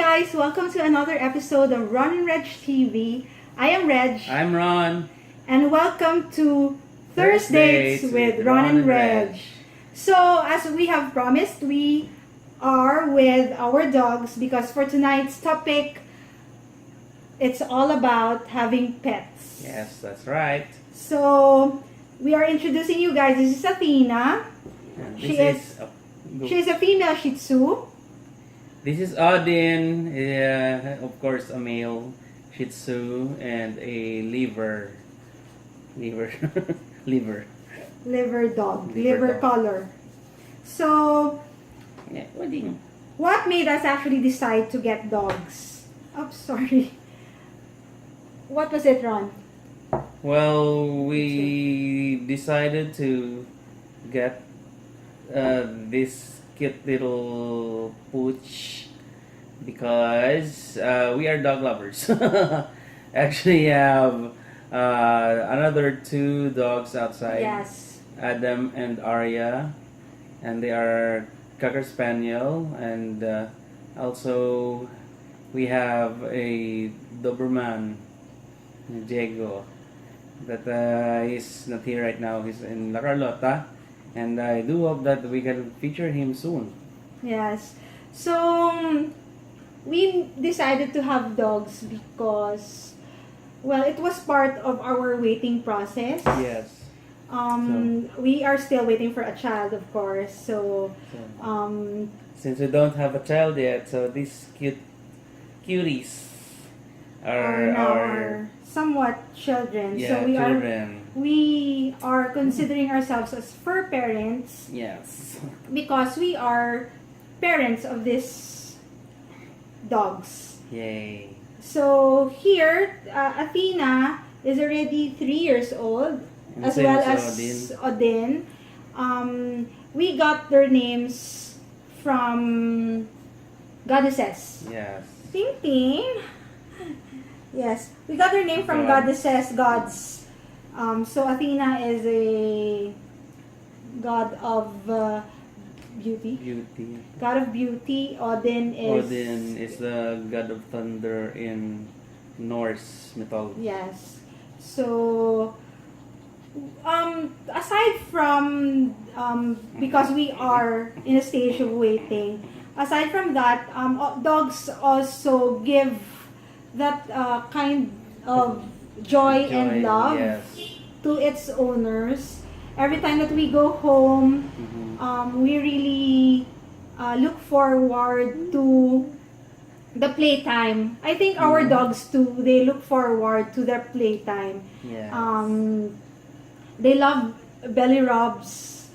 guys, welcome to another episode of Ron and Reg TV. I am Reg. I'm Ron. And welcome to Thirstdates with Ron and Reg. So, as we have promised, we are with our dogs because for tonight's topic, it's all about having pets. Yes, that's right. So, we are introducing you guys. This is Athena. She is a female Shih Tzu. This is Odin, of course a male Shih Tzu and a liver dog, liver color. So, yeah, what made us actually decide to get dogs? Oh, sorry. What was it, Ron? Well, we decided to get this cute little pooch because we are dog lovers. Actually, have another two dogs outside. Yes. Adam and Arya, and they are Cocker Spaniel, and also we have a Doberman, Diego, that is not here right now. He's in La Carlota. And I do hope that we can feature him soon. Yes. So, we decided to have dogs because, well, it was part of our waiting process. Yes. We are still waiting for a child, of course. So, since we don't have a child yet, so these cuties are our somewhat children. Yeah, so we are considering ourselves as furparents. Yes. Because we are parents of these dogs. Yay. So here, Athena is already 3 years old, And as same well as as Odin. We got their names from goddesses. Yes. Ting ting. Yes, we got their name from goddesses, gods. So Athena is a god of beauty. God of beauty. Odin is the god of thunder in Norse mythology. Yes. So aside from because we are in a stage of waiting, aside from that, dogs also give that kind of joy and love, yes, to its owners. Every time that we go home, we really look forward to the playtime. I think our dogs too, they look forward to their playtime. Yes. They love belly rubs.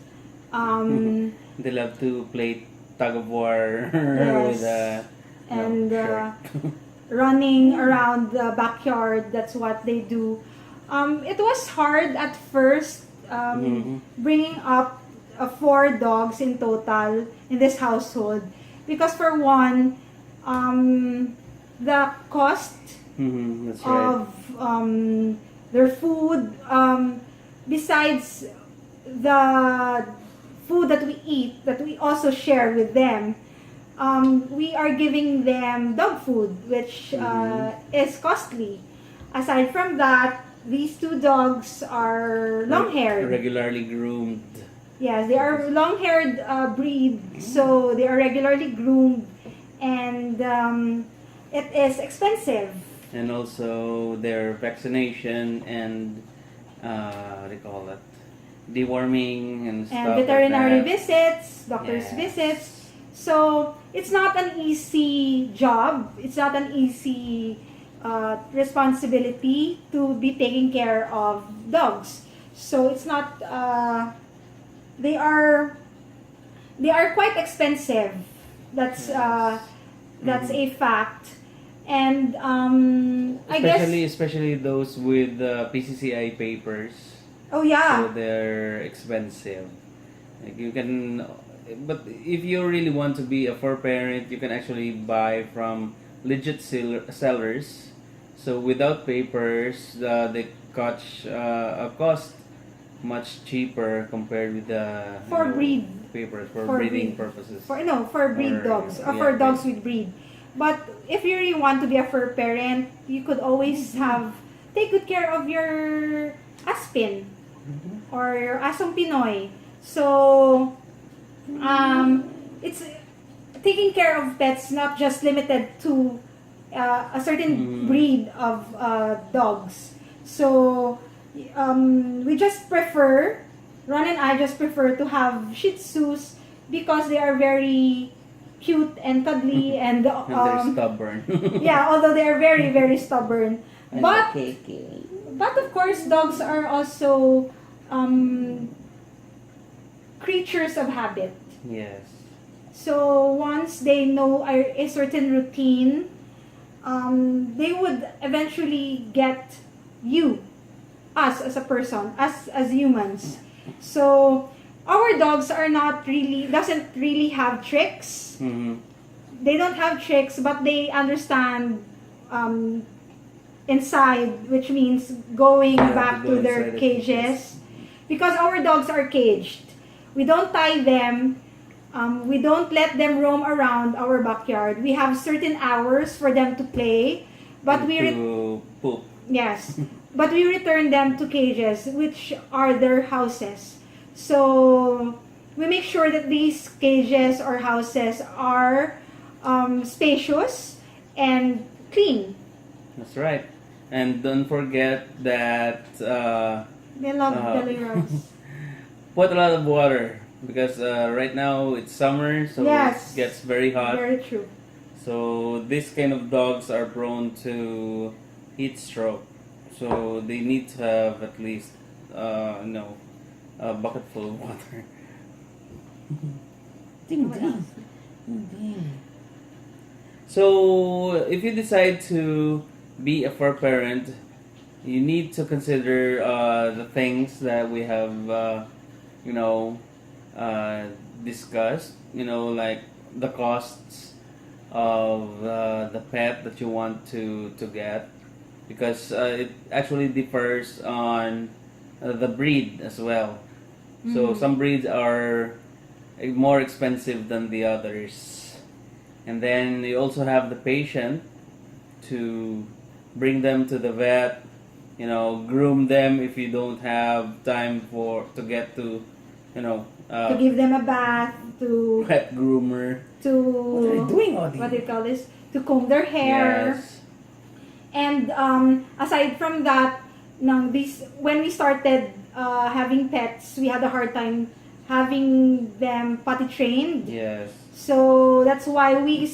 They love to play tug of war Yes. with a running around the backyard. That's what they do. It was hard at first bringing up 4 dogs in total in this household because for one, the cost that's right. of their food, besides the food that we eat, that we also share with them, we are giving them dog food, which is costly. Aside from that, these 2 dogs are long-haired. Regularly groomed. Yes, they are long-haired breed, so they are regularly groomed, and it is expensive. And also their vaccination and what do you call that? Deworming and stuff. And veterinary like that. visits, doctor's visits. So it's not an easy job. It's not an easy responsibility to be taking care of dogs. So it's not. They are quite expensive. That's a fact. And I guess especially those with PCCI papers. Oh yeah. So they're expensive. Like you can, but if you really want to be a furparent, you can actually buy from legit sellers. So without papers, they cost much cheaper compared with the for breed papers for for breeding breed. purposes. For breed dogs or for dogs with breed. But if you really want to be a fur parent, you could always take good care of your aspin or your asong Pinoy. So, it's taking care of pets not just limited to a certain breed of dogs. So, we just prefer, Ron and I just prefer to have Shih Tzus because they are very cute and cuddly and And they're stubborn. yeah, although they are very, very stubborn. But KK. but of course, dogs are also creatures of habit. Yes. So once they know a certain routine, they would eventually get us as a person, us as humans. So our dogs doesn't really have tricks. Mm-hmm. They don't have tricks, but they understand inside, which means going back to go to their inside the cages. Because our dogs are caged. We don't tie them. We don't let them roam around our backyard. We have certain hours for them to play, but to poop. yes, but we return them to cages, which are their houses. So we make sure that these cages or houses are spacious and clean. That's right. And don't forget that They love Uh, belly rubs. put a lot of water because right now it's summer, so Yes. it gets very hot. Very true. So this kind of dogs are prone to heat stroke. So they need to have at least a bucket full of water. So if you decide to be a fur parent, you need to consider the things that we have discussed. Like the costs of the pet that you want to get, because it actually differs on the breed as well. So some breeds are more expensive than the others, and then you also have the patient to bring them to the vet, groom them if you don't have time to get to To give them a bath, to pet groomer. What are you doing all what do day? you call this? To comb their hair. Yes. And aside from that, when we started having pets, we had a hard time having them potty trained. Yes. So that's why we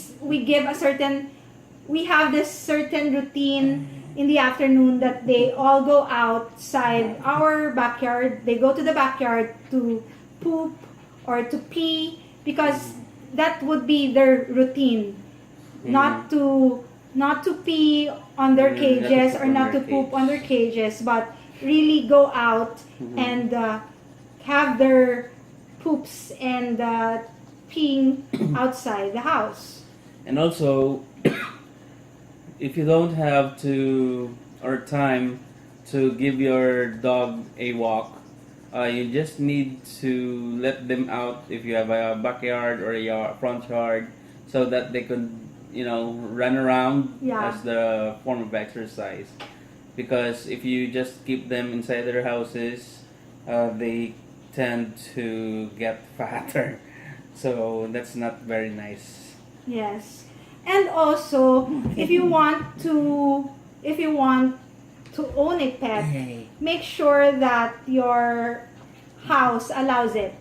have this certain routine in the afternoon that they all go outside our backyard. They go to the backyard to poop or to pee because that would be their routine. Not to pee on their cages or not to poop on their cages, but really go out and have their poops and peeing outside the house. And also, if you don't have time to give your dog a walk, you just need to let them out if you have a backyard or a front yard, so that they could run around as the form of exercise. Because if you just keep them inside their houses, they tend to get fatter. So that's not very nice. Yes. And also, if you want to own a pet, make sure that your house allows it.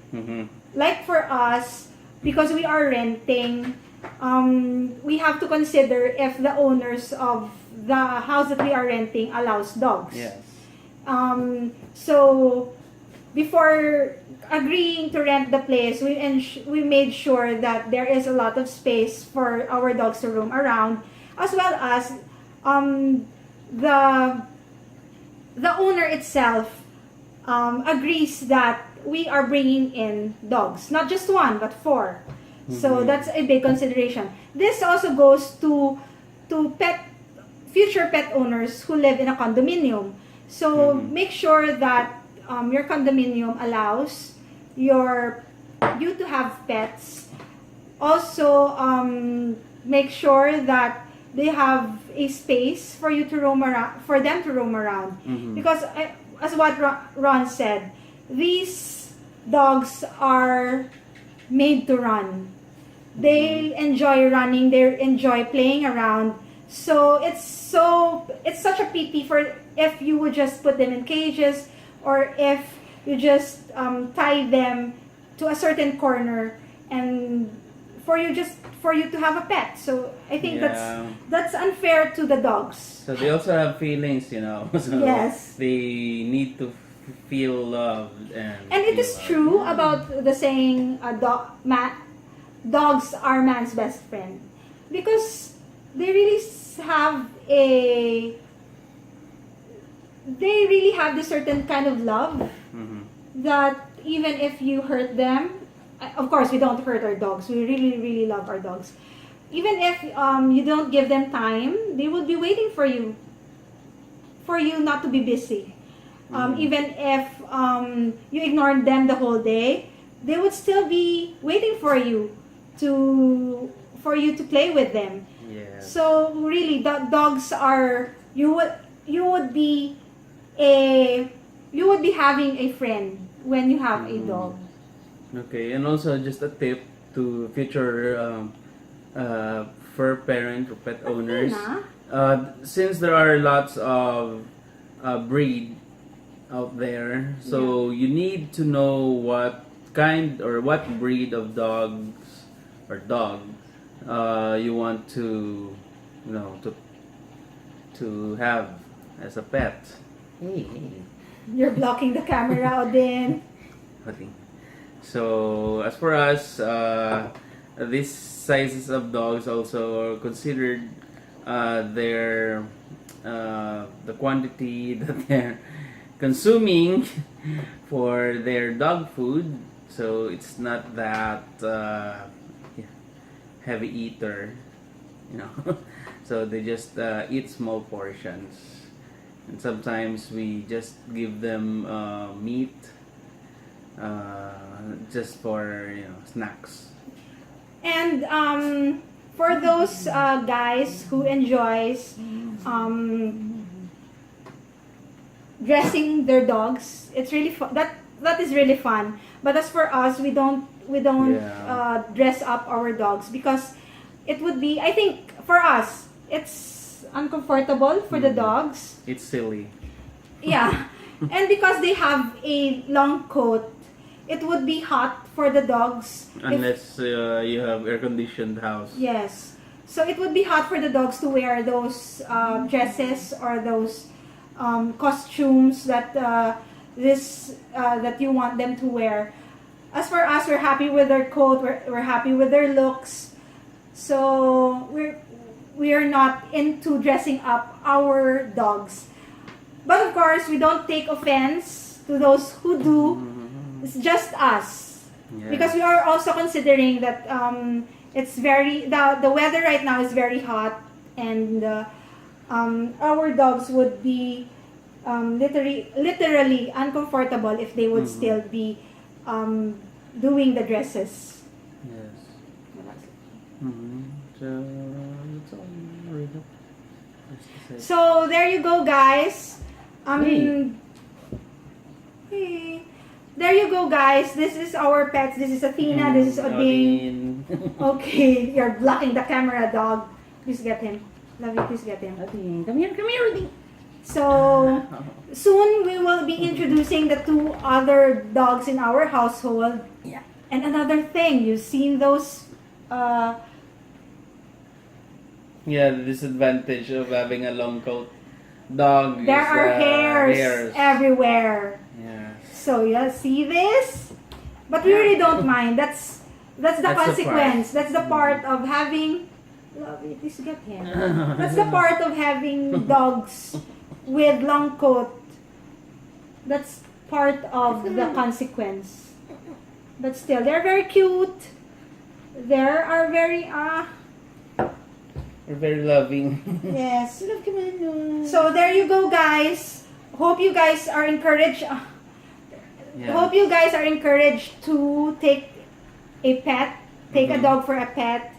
Like for us, because we are renting, we have to consider if the owners of the house that we are renting allows dogs. Yes. So before agreeing to rent the place, we made sure that there is a lot of space for our dogs to roam around, as well as the owner itself agrees that we are bringing in dogs, not just one but 4. So that's a big consideration. This also goes to future pet owners who live in a condominium. So make sure that your condominium allows you to have pets. Also, make sure that they have a space for you to roam around, for them to roam around. Because as what Ron said, these dogs are made to run. They enjoy running, they enjoy playing around. So it's such a pity for if you would just put them in cages, or if you just tie them to a certain corner, and for you to have a pet. So I think that's unfair to the dogs. So they also have feelings, you know. So Yes. they need to feel loved And it is true about the saying, dogs are man's best friend, because they really have this certain kind of love that even if you hurt them, of course we don't hurt our dogs, we really love our dogs. Even if you don't give them time, they would be waiting for you not to be busy. Even if you ignored them the whole day, they would still be waiting for you to play with them. Yes. So really, dogs are you would be having a friend when you have a dog. Okay, and also just a tip to future fur parent or pet owners. Since there are lots of breed out there, so you need to know what kind or what breed of dogs or dog you want to to have as a pet. Hey. You're blocking the camera, Odin. Okay. So as for us, these sizes of dogs also are considered the quantity that they're consuming for their dog food. So it's not that heavy eater, you know. So they just eat small portions, and sometimes we just give them meat just for snacks. And for those guys who enjoys dressing their dogs, it's really fun. That is really fun. But as for us, we don't dress up our dogs, because it would be, I think for us, it's uncomfortable for the dogs. It's silly. Yeah. And because they have a long coat, it would be hot for the dogs. Unless you have air-conditioned house. Yes. So it would be hot for the dogs to wear those dresses or those costumes that that you want them to wear. As for us, we're happy with their coat. We're happy with their looks. So we are not into dressing up our dogs. But of course, we don't take offense to those who do. It's just us. Yeah. Because we are also considering that it's the weather right now is very hot, and our dogs would be literally uncomfortable if they would still be doing the dresses. Yes. So that's all I have to say. So there you go, guys. Hey. There you go, guys. This is our pets. This is Athena. This is Odin. Okay, you're blocking the camera, dog. Please get him. Love you. Please get him. Odin, come here, Odin. So soon we will be introducing the 2 other dogs in our household. Yeah. And another thing, you've seen those. Yeah, the disadvantage of having a long coat dog There is are hairs everywhere. Yeah. So yeah, see this? But we really don't mind. That's the consequence. That's the part of having. Love it. Please get him. That's the part of having dogs with long coat. That's part of the consequence. But still, they're very cute. They are very We're very loving. yes. So there you go, guys. Hope you guys are encouraged. Yeah. Hope you guys are encouraged to take a pet, take a dog for a pet.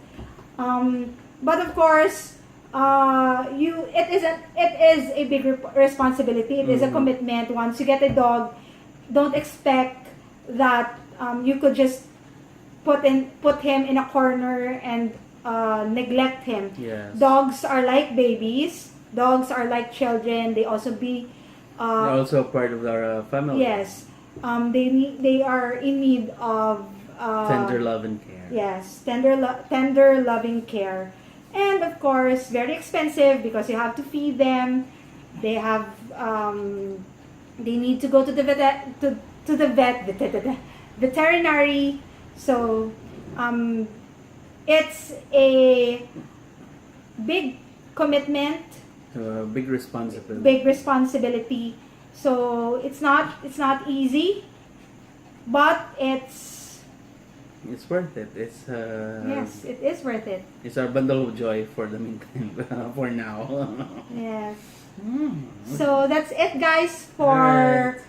But of course, it is a big responsibility. It is a Mhm. commitment. Once you get a dog, don't expect that you could just put him in a corner and neglect him. Yes. Dogs are like babies. Dogs are like children. They also be They're also part of our family. yes. They are in need of Tender love and care. yes, tender loving care. And of course, very expensive because you have to feed them. They have they need to go to the veterinary. So it's a big commitment, Big responsibility. big responsibility. So it's not easy, but It's worth it. It's yes, it is worth it. It's our bundle of joy for the meantime. For now. Yes. Mm. So that's it, guys, for Alright.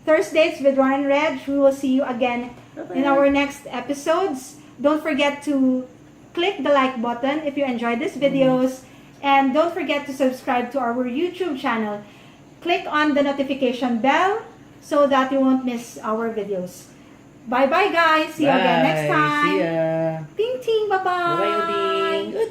Thirstdates with Ron and Reg. We will see you again Bye-bye. in our next episodes. Don't forget to click the like button if you enjoyed these videos. And don't forget to subscribe to our YouTube channel. Click on the notification bell so that you won't miss our videos. Bye-bye, guys. See you again next Bye. time. See ya. Ting ting. Bye-bye. Bye-bye, Uding.